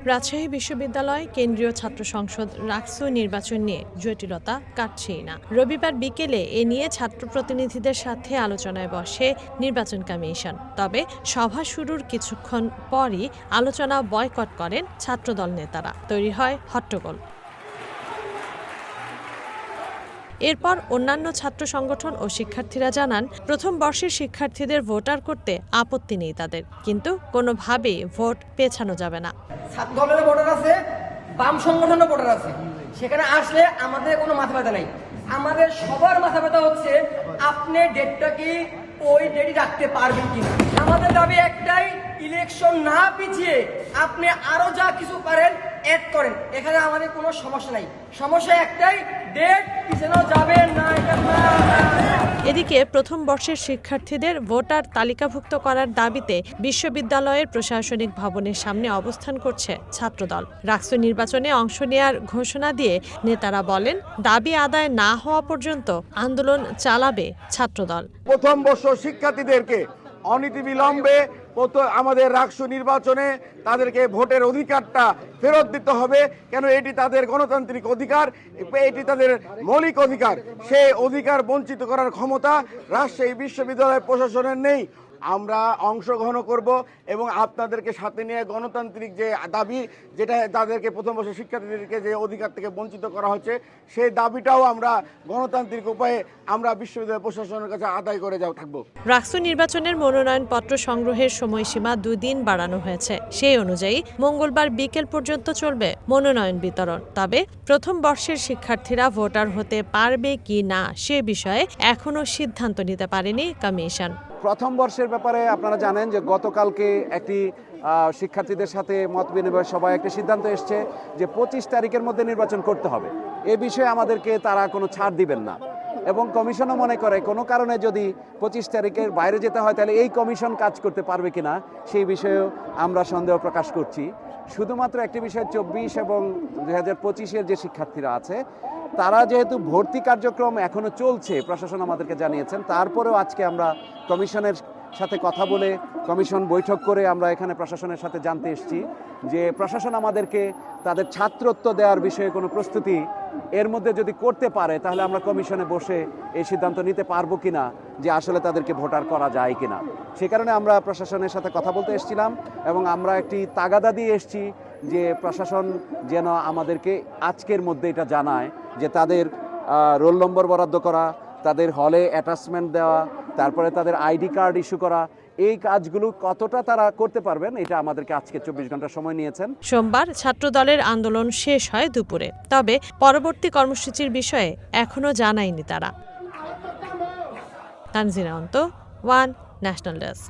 রাজশাহী বিশ্ববিদ্যালয় কেন্দ্রীয় ছাত্র সংসদ রাকসু নির্বাচন নিয়ে জটিলতা কাটছেই না। রবিবার বিকেলে এ নিয়ে ছাত্র প্রতিনিধিদের সাথে আলোচনায় বসে নির্বাচন কমিশন। তবে সভা শুরুর কিছুক্ষণ পরই আলোচনা বয়কট করেন ছাত্রদল নেতারা। তৈরি হয় হট্টগোল। এরপর অন্যান্য ছাত্র সংগঠন ও শিক্ষার্থীরা জানান, প্রথম বর্ষের শিক্ষার্থীদের ভোটার করতে আপত্তি নেই তাদের, কিন্তু কোনোভাবেই ভোট পেছানো যাবে না। দলের ভোটার আছে, বাম সংগঠনের ভোটার আছে, সেখানে আসলে আমাদের কোনো মাথা ব্যথা নাই। আমাদের সবার মাথা ব্যথা হচ্ছে আপনি ডেটটা কি ওই ডেটই রাখতে পারবেন কিনা। আমাদের দাবি একটাই, ইলেকশন না পিছিয়ে আপনি আরো যা কিছু পারেন অ্যাড করেন, এখানে আমাদের কোনো সমস্যা নাই। সমস্যা একটাই, ডেট পিছানো যাবে না। এদিকে প্রথম বর্ষের শিক্ষার্থীদের ভোটার তালিকাভুক্ত করার দাবিতে বিশ্ববিদ্যালয়ের প্রশাসনিক ভবনের সামনে অবস্থান করছে ছাত্রদল। রাকসু নির্বাচনে অংশ নেয়ার ঘোষণা দিয়ে নেতারা বলেন, দাবি আদায় না হওয়া পর্যন্ত আন্দোলন চালাবে ছাত্রদল। প্রথম বর্ষ শিক্ষার্থীদেরকে অনতিবিলম্বে আমাদের রাকসু নির্বাচনে তাদেরকে ভোটের অধিকারটা ফেরত দিতে হবে। কেন এটি তাদের গণতান্ত্রিক অধিকার, এটি তাদের মৌলিক অধিকার। সেই অধিকার বঞ্চিত করার ক্ষমতা রাজশাহী বিশ্ববিদ্যালয় প্রশাসনের নেই। আমরা অংশগ্রহণ করব এবং আপনাদেরকে সাথে নিয়ে গণতান্ত্রিক যে দাবি, যেটা তাদেরকে প্রথম বর্ষের শিক্ষার্থীদেরকে যে অধিকার থেকে বঞ্চিত করা হচ্ছে, সেই দাবিটাও আমরা গণতান্ত্রিক উপায়ে আমরা বিশ্ববিদ্যালয় প্রশাসনের কাছে আদায় করে থাকবো। রাকসু নির্বাচনের মনোনয়নপত্র সংগ্রহের সময়সীমা 2 দিন বাড়ানো হয়েছে। সেই অনুযায়ী মঙ্গলবার বিকেল পর্যন্ত চলবে মনোনয়ন বিতরণ। তবে প্রথম বর্ষের শিক্ষার্থীরা ভোটার হতে পারবে কি না সে বিষয়ে এখনো সিদ্ধান্ত নিতে পারেনি কমিশন। প্রথম বর্ষের ব্যাপারে আপনারা জানেন যে গতকালকে একটি শিক্ষার্থীদের সাথে মত বিনিময় সভায় একটি সিদ্ধান্ত এসছে যে 25 তারিখের মধ্যে নির্বাচন করতে হবে। এ বিষয়ে আমাদেরকে তারা কোনো ছাড় দিবেন না এবং কমিশনও মনে করে কোনো কারণে যদি 25 তারিখের বাইরে যেতে হয় তাহলে এই কমিশন কাজ করতে পারবে কিনা সেই বিষয়েও আমরা সন্দেহ প্রকাশ করছি। শুধুমাত্র একটি বিষয়, 24 এবং 2025-এর যে শিক্ষার্থীরা আছে তারা যেহেতু ভর্তি কার্যক্রম এখনো চলছে, প্রশাসন আমাদেরকে জানিয়েছেন, তারপরেও আজকে আমরা কমিশনের সাথে কথা বলে কমিশন বৈঠক করে আমরা এখানে প্রশাসনের সাথে জানতে এসেছি যে প্রশাসন আমাদেরকে তাদের ছাত্রত্ব দেওয়ার বিষয়ে কোনো প্রস্তুতি এর মধ্যে যদি করতে পারে তাহলে আমরা কমিশনে বসে এই সিদ্ধান্ত নিতে পারবো কিনা যে আসলে তাদেরকে ভোটার করা যায় কিনা। সে কারণে আমরা প্রশাসনের সাথে কথা বলতে এসেছিলাম এবং আমরা একটি তাগাদা দিয়ে এসেছি যে প্রশাসন যেন আমাদেরকে আজকের মধ্যে এটা জানায় যে তাদের রোল নম্বর বরাদ্দ করা, তাদের হলে অ্যাটাচমেন্ট দেওয়া, তারপরে তাদের আইডি কার্ড ইস্যু করা, এই কাজগুলো কতটা তারা করতে পারবেন এটা আমাদেরকে আজকে 24 ঘন্টা সময় নিয়েছেন। সোমবার ছাত্রদলের আন্দোলন শেষ হয় দুপুরে। তবে পরবর্তী কর্মসূচির বিষয়ে এখনো জানায়নি তারা। তানজিনা অন্ত, ওয়ান ন্যাশনাল ডেস্ক।